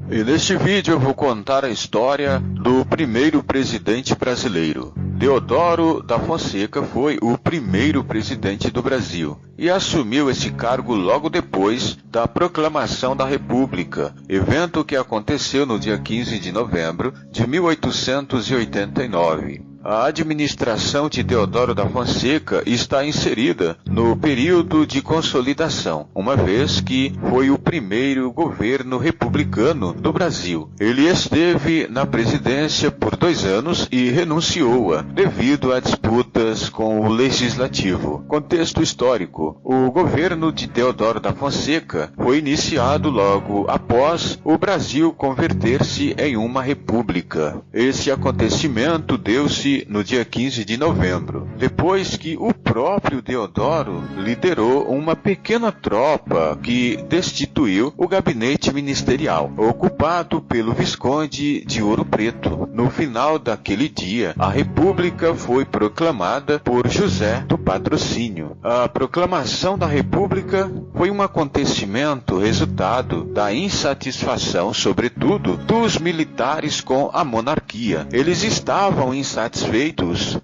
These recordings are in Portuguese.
E neste vídeo eu vou contar a história do primeiro presidente brasileiro. Deodoro da Fonseca foi o primeiro presidente do Brasil e assumiu esse cargo logo depois da proclamação da República, evento que aconteceu no dia 15 de novembro de 1889. A administração de Deodoro da Fonseca está inserida no período de consolidação, uma vez que foi o primeiro governo republicano do Brasil. Ele esteve na presidência por 2 anos e renunciou-a devido a disputas com o Legislativo. Contexto histórico: o governo de Deodoro da Fonseca foi iniciado logo após o Brasil converter-se em uma república. Esse acontecimento deu-se no dia 15 de novembro, depois que o próprio Deodoro liderou uma pequena tropa que destituiu o gabinete ministerial, ocupado pelo Visconde de Ouro Preto. No final daquele dia, a República foi proclamada por José do Patrocínio. A proclamação da República foi um acontecimento resultado da insatisfação, sobretudo, dos militares com a monarquia. Eles estavam insatisfeitos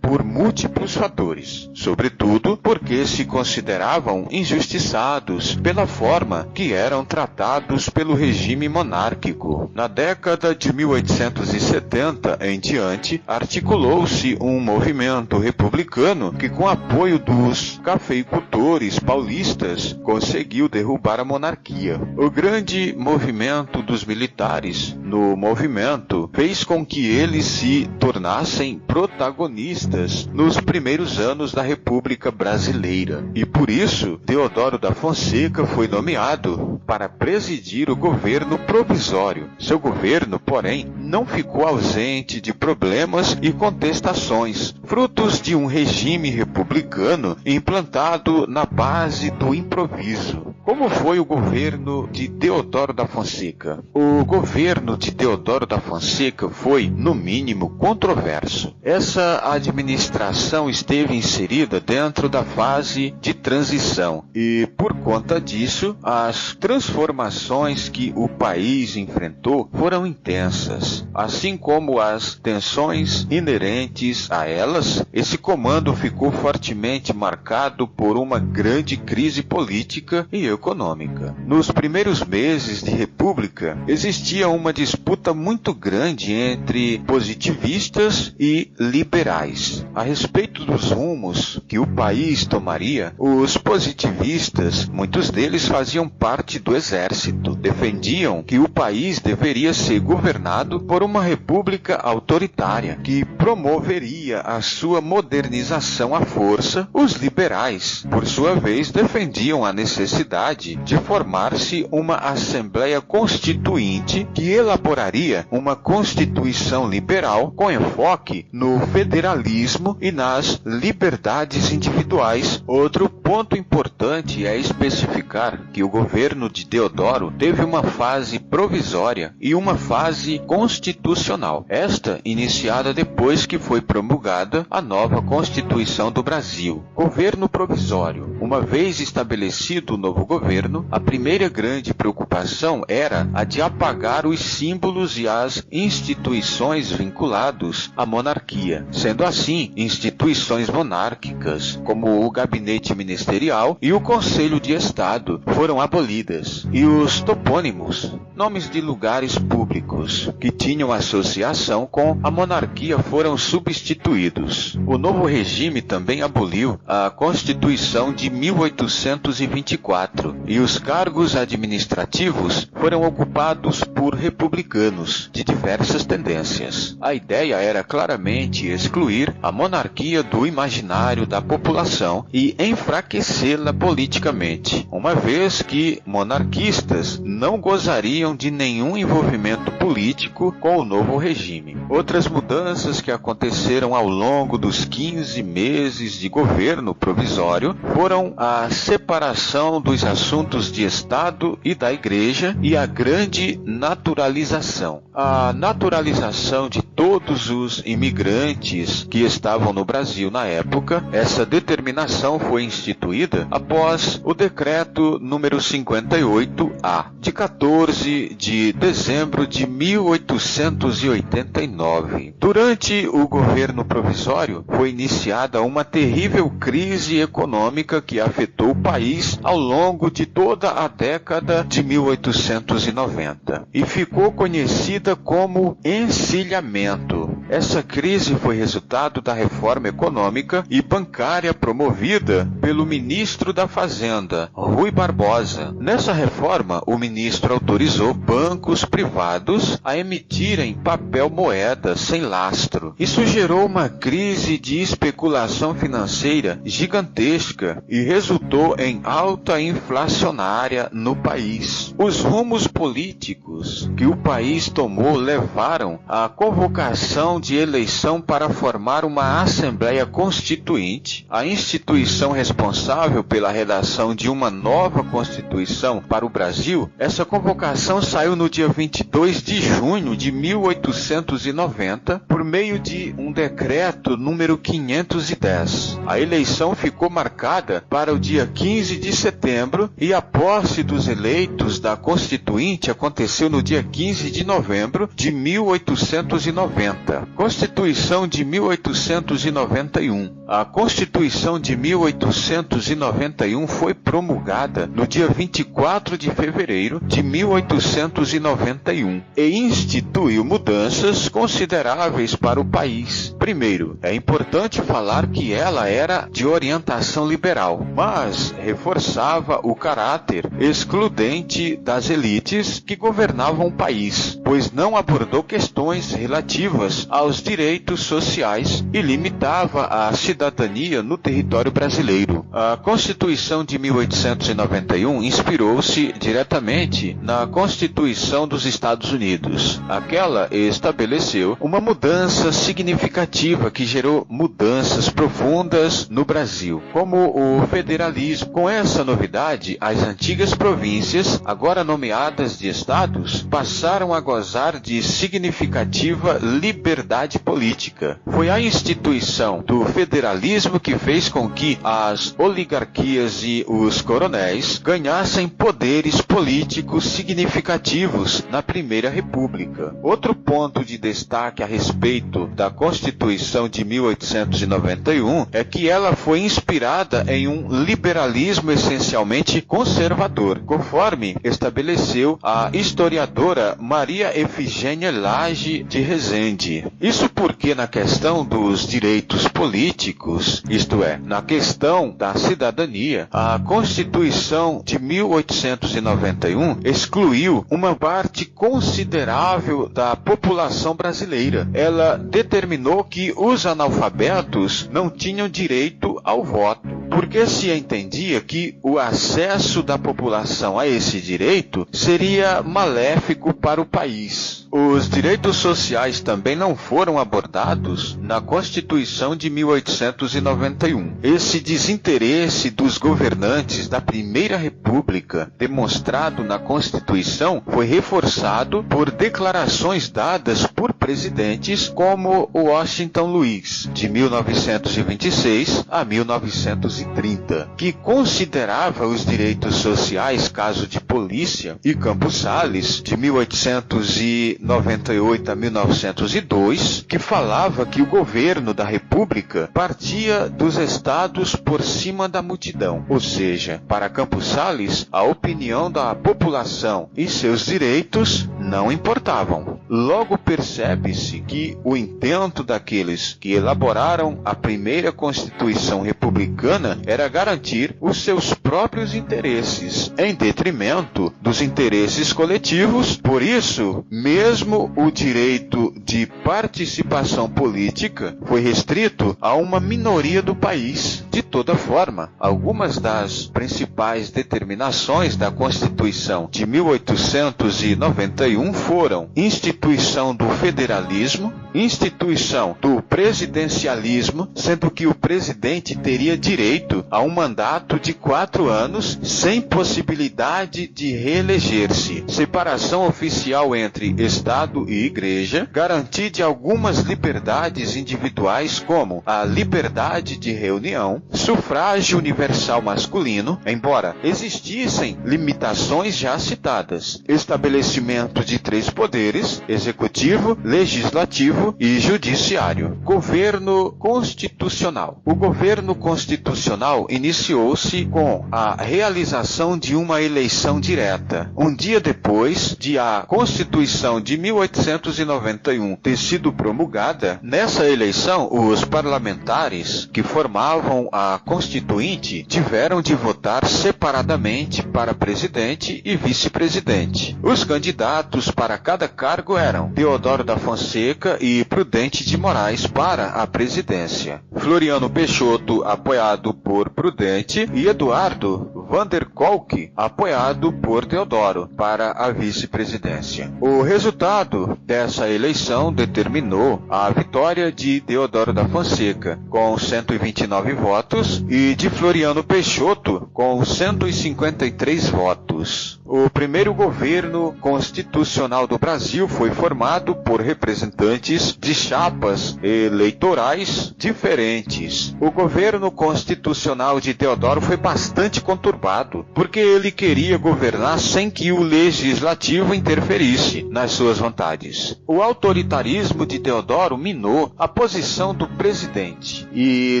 por múltiplos fatores, sobretudo porque se consideravam injustiçados pela forma que eram tratados pelo regime monárquico. Na década de 1870 em diante, articulou-se um movimento republicano que, com apoio dos cafeicultores paulistas, conseguiu derrubar a monarquia. O grande movimento dos militares no movimento fez com que eles se tornassem protagonistas nos primeiros anos da República Brasileira. E por isso, Deodoro da Fonseca foi nomeado para presidir o governo provisório. Seu governo, porém, não ficou ausente de problemas e contestações, frutos de um regime republicano implantado na base do improviso. Como foi o governo de Deodoro da Fonseca? O governo de Deodoro da Fonseca foi, no mínimo, controverso. Essa administração esteve inserida dentro da fase de transição e, por conta disso, as transformações que o país enfrentou foram intensas. Assim como as tensões inerentes a elas, esse comando ficou fortemente marcado por uma grande crise política e econômica. Nos primeiros meses de República, existia uma disputa muito grande entre positivistas e liberais. A respeito dos rumos que o país tomaria, os positivistas, muitos deles faziam parte do exército, defendiam que o país deveria ser governado por uma república autoritária, que promoveria a sua modernização à força. Os liberais, por sua vez, defendiam a necessidade de formar-se uma Assembleia Constituinte que elaboraria uma Constituição liberal com enfoque no federalismo e nas liberdades individuais. Outro ponto importante é especificar que o governo de Deodoro teve uma fase provisória e uma fase constitucional, esta iniciada depois que foi promulgada a nova Constituição do Brasil. Governo provisório. Uma vez estabelecido o novo governo, a primeira grande preocupação era a de apagar os símbolos e as instituições vinculados à monarquia. Sendo assim, instituições monárquicas, como o gabinete ministerial e o Conselho de Estado, foram abolidas, e os topônimos, nomes de lugares públicos que tinham associação com a monarquia, foram substituídos. O novo regime também aboliu a Constituição de 1824 e os cargos administrativos foram ocupados por republicanos de diversas tendências. A ideia era claramente excluir a monarquia do imaginário da população e enfraquecê-la politicamente, uma vez que monarquistas não gozariam de nenhum envolvimento político com o novo regime. Outras mudanças que aconteceram ao longo dos 15 meses de governo provisório foram a separação dos assuntos de Estado e da Igreja e a grande naturalização. A naturalização de todos os imigrantes que estavam no Brasil Brasil na época. Essa determinação foi instituída após o decreto número 58A, de 14 de dezembro de 1889. Durante o governo provisório, foi iniciada uma terrível crise econômica que afetou o país ao longo de toda a década de 1890 e ficou conhecida como encilhamento. Essa crise foi resultado da reforma econômica e bancária promovida pelo ministro da Fazenda, Rui Barbosa. Nessa reforma, o ministro autorizou bancos privados a emitirem papel moeda sem lastro. Isso gerou uma crise de especulação financeira gigantesca e resultou em alta inflacionária no país. Os rumos políticos que o país tomou levaram à convocação de eleição para formar uma Assembleia Constituinte, a instituição responsável pela redação de uma nova Constituição para o Brasil. Essa convocação saiu no dia 22 de junho de 1890, por meio de um decreto número 510. A eleição ficou marcada para o dia 15 de setembro e a posse dos eleitos da Constituinte aconteceu no dia 15 de novembro de 1890. Constituição de 1891. A Constituição de 1891 foi promulgada no dia 24 de fevereiro de 1891 e instituiu mudanças consideráveis para o país. Primeiro, é importante falar que ela era de orientação liberal, mas reforçava o caráter excludente das elites que governavam o país, pois não abordou questões relativas aos direitos sociais e limitava a cidadania no território brasileiro. A Constituição de 1891 inspirou-se diretamente na Constituição dos Estados Unidos. Aquela estabeleceu uma mudança significativa que gerou mudanças profundas no Brasil, como o federalismo. Com essa novidade, as antigas províncias, agora nomeadas de estados, passaram a gozar de significativa liberdade política. Foi a instituição do federalismo que fez com que as oligarquias e os coronéis ganhassem poderes políticos significativos na Primeira República. Outro ponto de destaque a respeito da Constituição de 1891 é que ela foi inspirada em um liberalismo essencialmente conservador, conforme estabeleceu a historiadora Maria Efigênia Lage de Rezende. Isso porque na questão dos direitos políticos, isto é, na questão da cidadania, a Constituição de 1891 excluiu uma parte considerável da população brasileira. Ela determinou que os analfabetos não tinham direito ao voto, porque se entendia que o acesso da população a esse direito seria maléfico para o país. Os direitos sociais também não foram abordados na Constituição de 1891. Esse desinteresse dos governantes da Primeira República, demonstrado na Constituição, foi reforçado por declarações dadas por presidentes como Washington Luiz, de 1926 a 1930, que considerava os direitos sociais, caso de polícia, e Campos Salles, de 1898 a 1902, que falava que o governo da República partia dos estados por cima da multidão, ou seja, para Campos Salles, a opinião da população e seus direitos não importavam. Logo percebe-se que o intento daqueles que elaboraram a primeira Constituição republicana era garantir os seus próprios interesses, em detrimento dos interesses coletivos. Por isso, mesmo o direito de participação política foi restrito a uma minoria do país. De toda forma, algumas das principais determinações da Constituição de 1891 foram instituição do federalismo, instituição do presidencialismo, sendo que o presidente teria direito a um mandato de 4 anos sem possibilidade de reeleger-se, separação oficial entre Estado e Igreja, garantia de algumas liberdades individuais como a liberdade de reunião, sufrágio universal masculino, embora existissem limitações já citadas, estabelecimento de 3 poderes, executivo, legislativo e judiciário. Governo constitucional. O governo constitucional iniciou-se com a realização de uma eleição direta. Um dia depois de a Constituição de 1891 ter sido promulgada, nessa eleição os parlamentares que formavam a Constituinte tiveram de votar separadamente para presidente e vice-presidente. Os candidatos para cada cargo eram Deodoro da Fonseca e Prudente de Moraes para a presidência, Floriano Peixoto, apoiado por Prudente, e Eduardo van der Kolk, apoiado por Deodoro, para a vice-presidência. O resultado dessa eleição determinou a vitória de Deodoro da Fonseca, com 129 votos, e de Floriano Peixoto, com 153 votos. O primeiro governo constitucional do Brasil foi formado por representantes de chapas eleitorais diferentes. O governo constitucional de Deodoro foi bastante conturbado, porque ele queria governar sem que o legislativo interferisse nas suas vontades. O autoritarismo de Deodoro minou a posição do presidente e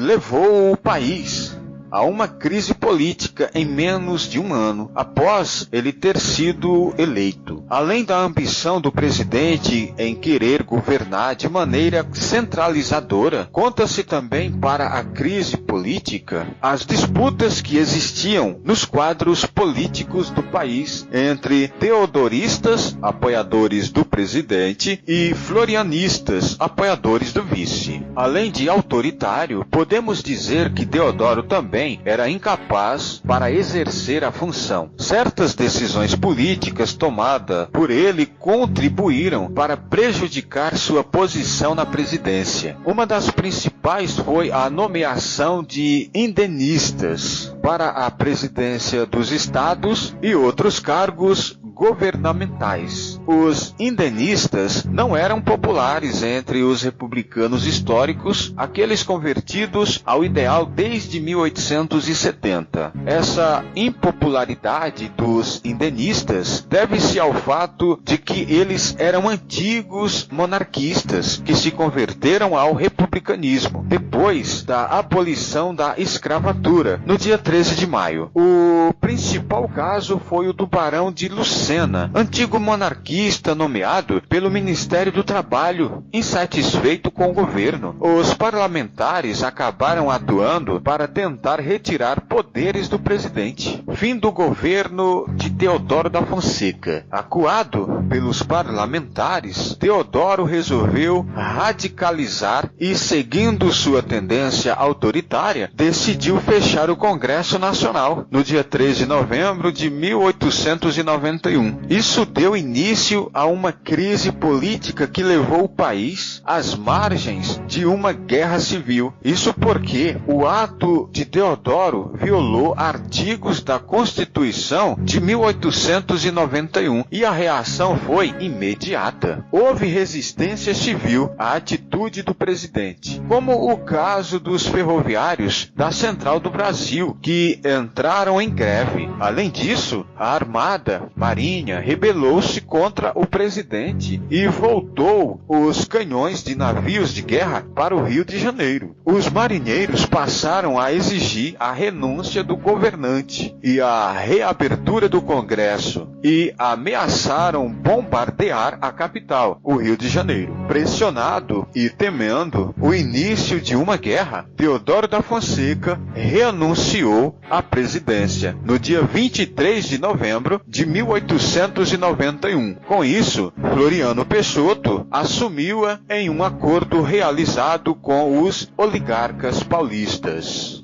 levou o país a uma crise política em menos de um ano após ele ter sido eleito. Além da ambição do presidente em querer governar de maneira centralizadora, conta-se também para a crise política as disputas que existiam nos quadros políticos do país entre teodoristas, apoiadores do presidente, e florianistas, apoiadores do vice. Além de autoritário, podemos dizer que Deodoro também era incapaz para exercer a função. Certas decisões políticas tomadas por ele contribuíram para prejudicar sua posição na presidência. Uma das principais foi a nomeação de indenistas para a presidência dos estados e outros cargos governamentais. Os indenistas não eram populares entre os republicanos históricos, aqueles convertidos ao ideal desde 1870. Essa impopularidade dos indenistas deve-se ao fato de que eles eram antigos monarquistas que se converteram ao republicanismo depois da abolição da escravatura, no dia 13 de maio. O principal caso foi o do Barão de Lucena, antigo monarquista nomeado pelo Ministério do Trabalho, insatisfeito com o governo. Os parlamentares acabaram atuando para tentar retirar poderes do presidente. Fim do governo de Deodoro da Fonseca. Acuado pelos parlamentares, Deodoro resolveu radicalizar e, seguindo sua tendência autoritária, decidiu fechar o Congresso Nacional no dia 3 de novembro de 1891. Isso deu início a uma crise política que levou o país às margens de uma guerra civil. Isso porque o ato de Deodoro violou artigos da Constituição de 1891 e a reação foi imediata. Houve resistência civil à atitude do presidente, como o caso dos ferroviários da Central do Brasil, que entraram em greve. Além disso, a Armada, Marinha, rebelou-se contra o presidente e voltou os canhões de navios de guerra para o Rio de Janeiro. Os marinheiros passaram a exigir a renúncia do governante e a reabertura do Congresso e ameaçaram bombardear a capital, o Rio de Janeiro. Pressionado e temendo o início de uma guerra, Deodoro da Fonseca renunciou à presidência no dia 23 de novembro de 1891. Com isso, Floriano Peixoto assumiu-a em um acordo realizado com os oligarcas paulistas.